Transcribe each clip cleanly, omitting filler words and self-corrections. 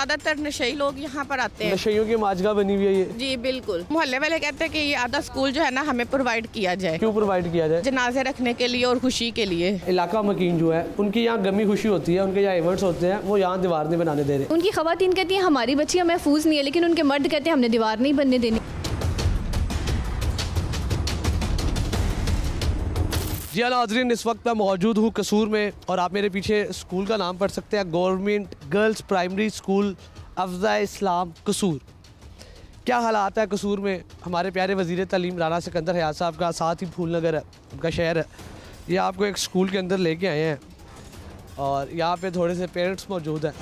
ज्यादातर नशेई लोग यहाँ पर आते हैं। नशेइयों की माजगा बनी हुई है ये। जी बिल्कुल। मोहल्ले वाले कहते हैं कि ये आधा स्कूल जो है ना हमें प्रोवाइड किया जाए। क्यों प्रोवाइड किया जाए? जनाजे रखने के लिए और खुशी के लिए। इलाका मकीन जो है उनकी यहाँ गमी खुशी होती है, उनके यहाँ इवेंट्स होते हैं, वो यहाँ दीवार नहीं बनाने दे रहे। उनकी खवातीन कहती हैं हमारी बच्चियाँ महफूज नहीं है, लेकिन उनके मर्द कहते हैं हमने दीवार नहीं बनने देनी। जी हाँ नाज़रीन, इस वक्त मैं मौजूद हूँ कसूर में और आप मेरे पीछे स्कूल का नाम पढ़ सकते हैं, government girls primary school Afza Islam Kasur. क्या हालात है कसूर में? हमारे प्यारे वज़ीर तालीम राना सिकंदर हयात साहब का, साथ ही फूलनगर है उनका शहर है, ये आपको एक स्कूल के अंदर लेके आए हैं और यहाँ पे थोड़े से पेरेंट्स मौजूद हैं।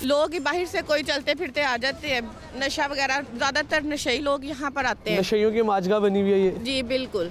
लोग बाहर से कोई चलते फिरते आ जाते हैं, नशा वगैरह, ज़्यादातर नशेई लोग यहाँ पर आते हैं। नशेइयों की माजगा बनी हुई है ये। जी बिल्कुल,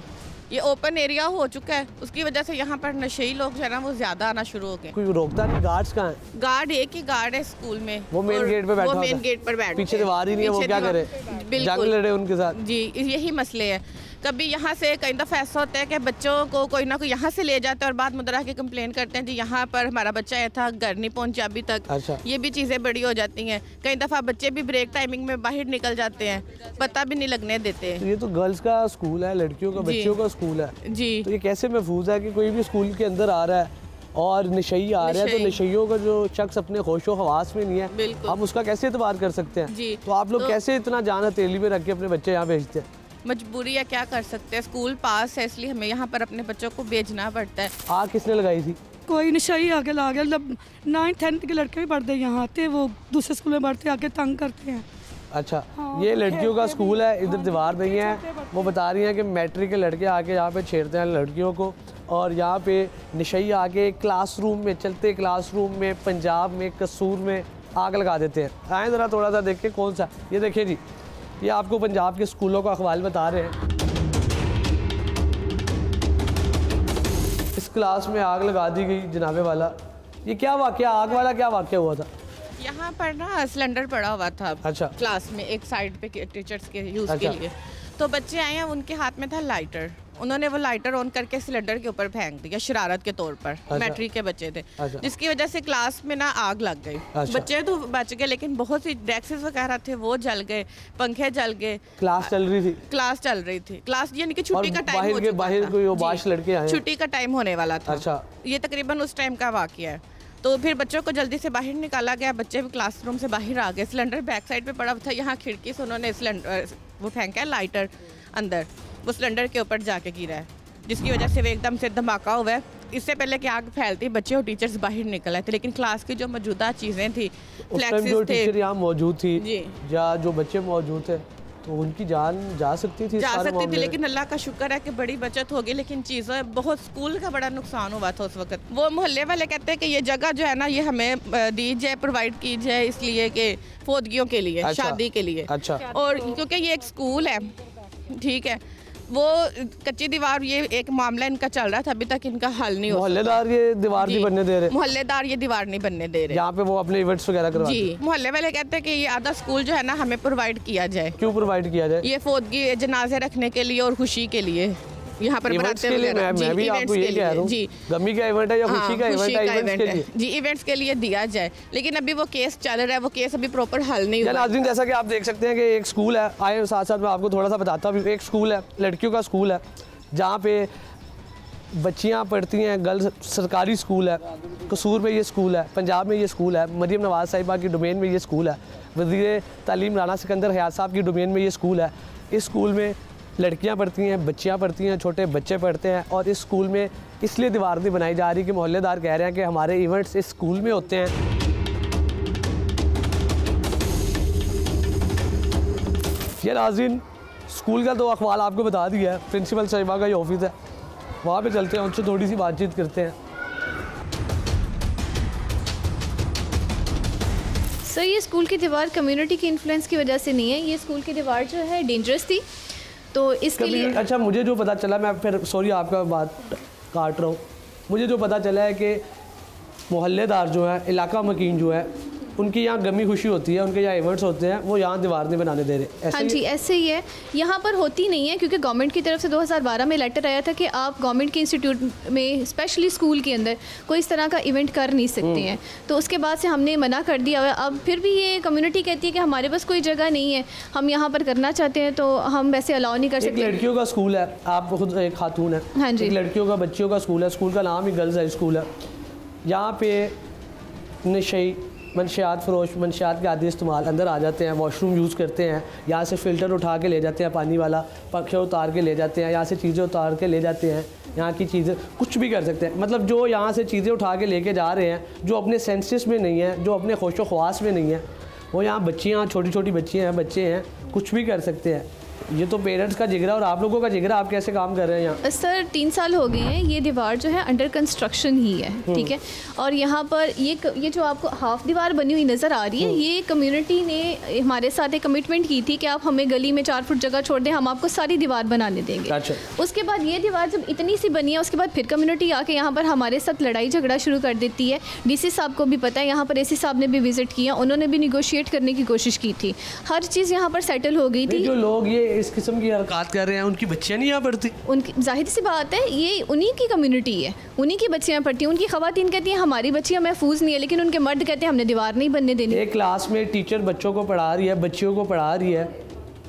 ये ओपन एरिया हो चुका है, उसकी वजह से यहाँ पर नशेई लोग जो है ना वो ज्यादा आना शुरू हो गए। कोई रोकता नहीं? गार्ड्स कहाँ हैं? गार्ड एक ही गार्ड है स्कूल में, वो मेन गेट पे बैठा, वो मेन गेट पर बैठा, पीछे दीवार ही नहीं है, वो क्या करे? जंग लड़े उनके साथ। जी यही मसले हैं। कभी यहाँ से कई दफ़ा ऐसा होता है कि बच्चों को कोई ना कोई यहाँ से ले जाते हैं और बाद मुद्रा के कंप्लेन करते हैं जी यहाँ पर हमारा बच्चा आया था, घर नहीं पहुँचा अभी तक। अच्छा। ये भी चीज़ें बड़ी हो जाती हैं। कई दफ़ा बच्चे भी ब्रेक टाइमिंग में बाहर निकल जाते हैं, पता भी नहीं लगने देते। ये तो गर्ल्स का स्कूल है, लड़कियों का, बच्चियों का स्कूल है जी। तो ये कैसे महफूज है कि कोई भी स्कूल के अंदर आ रहा है और नशई आ रहा है, तो नशइयों का जो शख्स अपने होशो हवास में नहीं है, हम उसका कैसे एतबार कर सकते हैं? जी। तो आप लोग कैसे इतना जान हथेली में रख के अपने बच्चे यहाँ भेजते हैं? मजबूरी है, क्या कर सकते हैं, स्कूल पास है इसलिए हमें यहाँ पर अपने बच्चों को भेजना पड़ता है। आग किसने लगाई थी? कोई नशाई आके ला गया, मतलब 9th-10th के लड़के भी पढ़ते यहाँ आते, वो दूसरे स्कूल में पढ़ते आके तंग करते हैं। अच्छा। ये लड़कियों का स्कूल है, इधर दीवार नहीं है। वो बता रही हैं कि मैट्रिक के लड़के आके यहाँ पे छेड़ते हैं लड़कियों को और यहाँ पे नशई आके क्लासरूम में, चलते क्लासरूम में पंजाब में कसूर में आग लगा देते हैं। आए ज़रा थोड़ा सा देख के कौन सा, ये देखिए जी, ये आपको पंजाब के स्कूलों का अखबार बता रहे हैं। इस क्लास में आग लगा दी गई जनाबे वाला। ये क्या वाकया, आग वाला क्या वाकया हुआ था? यहाँ पर ना सिलेंडर पड़ा हुआ था। अच्छा। क्लास में एक साइड पे टीचर्स के यूज़ अच्छा। के लिए, तो बच्चे आए हैं, उनके हाथ में था लाइटर, उन्होंने वो लाइटर ऑन करके सिलेंडर के ऊपर फेंक दिया शरारत के तौर पर। अच्छा। मैट्रिक के बच्चे थे। अच्छा। जिसकी वजह से क्लास में ना आग लग गई। अच्छा। बच्चे तो बच गए लेकिन बहुत सी डेस्क्स वगैरह थे वो जल गए, पंखे जल गए। क्लास चल रही थी? क्लास चल रही थी, क्लास यानी कि छुट्टी का टाइम हो चुका था। बाहर कोई बाश लड़के आए, छुट्टी का टाइम होने वाला था। अच्छा। ये तकरीबन उस टाइम का वाकया है। तो फिर बच्चों को जल्दी से बाहर निकाला गया, बच्चे भी क्लासरूम से बाहर आ गए। सिलेंडर बैक साइड पे पड़ा था, यहाँ खिड़की से उन्होंने सिलेंडर वो फेंका है लाइटर अंदर, वो सिलेंडर के ऊपर जाके गिरा है, जिसकी वजह से वो एकदम से धमाका हुआ है। इससे पहले कि आग फैलती बच्चे और टीचर्स बाहर निकल आए थे, लेकिन क्लास की जो मौजूदा चीज़ें थी, फ्लैक्सेस थे, टीचर यहाँ मौजूद थी जी, या जो बच्चे मौजूद थे, तो उनकी जान जा सकती थी, लेकिन अल्लाह का शुक्र है कि बड़ी बचत होगी। लेकिन चीज़ें बहुत, स्कूल का बड़ा नुकसान हुआ था उस वक्त। वो मोहल्ले वाले कहते हैं कि ये जगह जो है ना ये हमें दी जाए, प्रोवाइड की जाए, इसलिए कि फोदगियों के लिए, अच्छा। शादी के लिए। अच्छा। और क्योंकि ये एक स्कूल है, ठीक है, वो कच्ची दीवार, ये एक मामला इनका चल रहा था, अभी तक इनका हल नहीं हुआ। मोहल्लेदार ये दीवार नहीं बनने दे रहे? मोहल्लेदार ये दीवार नहीं बनने दे रहे, यहाँ पे वो अपने इवेंट्स वगैरह करवाते हैं। जी। मोहल्ले वाले कहते हैं कि ये आधा स्कूल जो है ना हमें प्रोवाइड किया जाए। क्यों प्रोवाइड किया जाए? ये फोदगी जनाजे रखने के लिए और खुशी के लिए, यहाँ पर इवेंट्स के लिए। मैं भी आपको ये कह रहा हूँ जी, गमी का इवेंट है या खुशी का इवेंट है? इवेंट्स के लिए जी, इवेंट्स के लिए दिया जाए, लेकिन अभी वो केस चल रहा है, वो केस अभी प्रॉपर हल नहीं हुआ। नाज़रीन, जैसा कि आप देख सकते हैं कि एक स्कूल है, आए साथ साथ मैं आपको थोड़ा सा बताता हूँ। एक स्कूल है, लड़कियों का स्कूल है, जहाँ पे बच्चियाँ पढ़ती हैं, गर्ल्स सरकारी स्कूल है। कसूर में ये स्कूल है, पंजाब में ये स्कूल है, मरियम नवाज़ साहिबा की डोमेन में ये स्कूल है, वज़ीर तालीम राना सिकंदर हयात साहब की डोमेन में ये स्कूल है। इस स्कूल में लड़कियां पढ़ती हैं, बच्चियां पढ़ती हैं, छोटे बच्चे पढ़ते हैं और इस स्कूल में इसलिए दीवार नहीं बनाई जा रही कि मोहल्लेदार कह रहे हैं कि हमारे इवेंट्स इस स्कूल में होते हैं। ये नाज़रीन, स्कूल का तो अखबार आपको बता दिया है, प्रिंसिपल साहिबा का ये ऑफिस है, वहाँ पे चलते हैं, उनसे थोड़ी सी बातचीत करते हैं। सर, ये स्कूल की दीवार कम्युनिटी की इन्फ्लुएंस की वजह से नहीं है, ये स्कूल की दीवार जो है डेंजरस थी, तो इसके लिए। अच्छा, मुझे जो पता चला, मैं फिर सॉरी आपका बात काट रहा हूँ, मुझे जो पता चला है कि मोहल्लेदार जो है, इलाका मकीन जो है, उनकी यहाँ गमी खुशी होती है, उनके यहाँ इवेंट्स होते हैं, वो यहाँ दीवार नहीं बनाने दे रहे। हाँ जी, ऐसे ही है। यहाँ पर होती नहीं है क्योंकि गवर्नमेंट की तरफ से 2012 में लेटर आया था कि आप गवर्नमेंट के इंस्टीट्यूट में स्पेशली स्कूल के अंदर कोई इस तरह का इवेंट कर नहीं सकते हैं। तो उसके बाद से हमने मना कर दिया हुआ। अब फिर भी ये कम्युनिटी कहती है कि हमारे पास कोई जगह नहीं है, हम यहाँ पर करना चाहते हैं, तो हम वैसे अलाउ नहीं कर सकते। लड़कियों का स्कूल है, आप खुद एक खातून है। हाँ जी, लड़कियों का बच्चियों का स्कूल है, स्कूल का नाम ही गर्ल्स हाई स्कूल है। यहाँ पे नशे मंशियात फरोश मंशियात के आदि इस्तेमाल अंदर आ जाते हैं, वॉशरूम यूज़ करते हैं, यहाँ से फ़िल्टर उठा के ले जाते हैं पानी वाला, पंखे उतार के ले जाते हैं, यहाँ से चीज़ें उतार के ले जाते हैं, यहाँ की चीज़ें कुछ भी कर सकते हैं। मतलब जो यहाँ से चीज़ें उठा के लेके जा रहे हैं, जो अपने सेंसेस में नहीं है, जो अपने होशो ख्वास में नहीं है, वो यहाँ बच्चियाँ छोटी छोटी बच्चियाँ हैं, बच्चे हैं, कुछ भी कर सकते हैं। ये तो पेरेंट्स का जिगरा और आप लोगों का जिगरा, आप कैसे काम कर रहे हैं यहाँ? सर 3 साल हो गए हैं, ये दीवार जो है अंडर कंस्ट्रक्शन ही है, ठीक है। और यहाँ पर ये जो आपको हाफ दीवार बनी हुई नज़र आ रही है, ये कम्युनिटी ने हमारे साथ एक कमिटमेंट की थी कि आप हमें गली में 4 फुट जगह छोड़ दें, हम आपको सारी दीवार बनाने देंगे। अच्छा। उसके बाद ये दीवार जब इतनी सी बनी है, उसके बाद फिर कम्युनिटी आके यहाँ पर हमारे साथ लड़ाई झगड़ा शुरू कर देती है। DC साहब को भी पता है, यहाँ पर AC साहब ने भी विजिट किया, उन्होंने भी निगोशिएट करने की कोशिश की थी, हर चीज़ यहाँ पर सेटल हो गई थी। जो लोग ये इस किस्म की हरकत कर रहे हैं, उनकी बच्चियाँ नहीं यहाँ पढ़ती? उनकी जाहिर सी बात है, ये उन्हीं की कम्युनिटी है, उन्हीं की बच्चियाँ पढ़ती हैं। उनकी ख़वातीन कहती हैं हमारी बच्चियाँ महफूज नहीं है, लेकिन उनके मर्द कहते हैं हमने दीवार नहीं बनने देनी। एक क्लास में टीचर बच्चों को पढ़ा रही है, बच्चियों को पढ़ा रही है,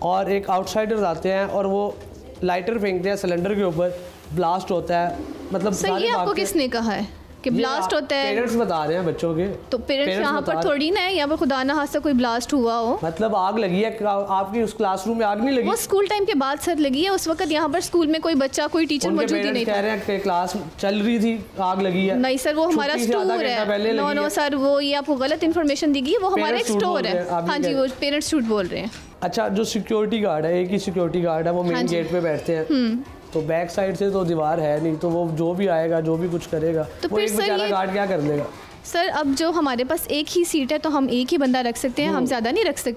और एक आउटसाइडर आते हैं और वो लाइटर फेंकते हैं सिलेंडर के ऊपर, ब्लास्ट होता है। मतलब सही है, आपको किसने कहा है कि ब्लास्ट होता है? पेरेंट्स बता रहे हैं बच्चों के। तो पेरेंट्स यहाँ पर थोड़ी ना है, यहाँ पर खुदा ना खास्ता कोई ब्लास्ट हुआ हो। मतलब आग लगी है आपकी उस क्लासरूम में, आग नहीं लगी? वो स्कूल टाइम के बाद सर लगी है, उस वक्त यहाँ पर स्कूल में कोई बच्चा कोई टीचर मौजूद ही नहीं था। कह रहे हैं कि क्लास चल रही थी, आग लगी है। नहीं सर, वो हमारा स्टोर है। नो सर, वो ये आपको गलत इन्फॉर्मेशन दी गई, वो हमारा एक स्टोर है। हाँ जी, वो पेरेंट्स झूठ बोल रहे हैं। अच्छा, जो सिक्योरिटी गार्ड है, एक ही सिक्योरिटी गार्ड है, वो मेन गेट पे बैठते हैं, तो बैक साइड से तो दीवार है नहीं, तो वो जो भी आएगा, जो भी कुछ करेगा, तो वो एक बेचारा गार्ड क्या कर लेगा? सर अब जो हमारे पास एक ही सीट है, तो हम एक ही बंदा रख सकते हैं, हम ज़्यादा नहीं रख सकते।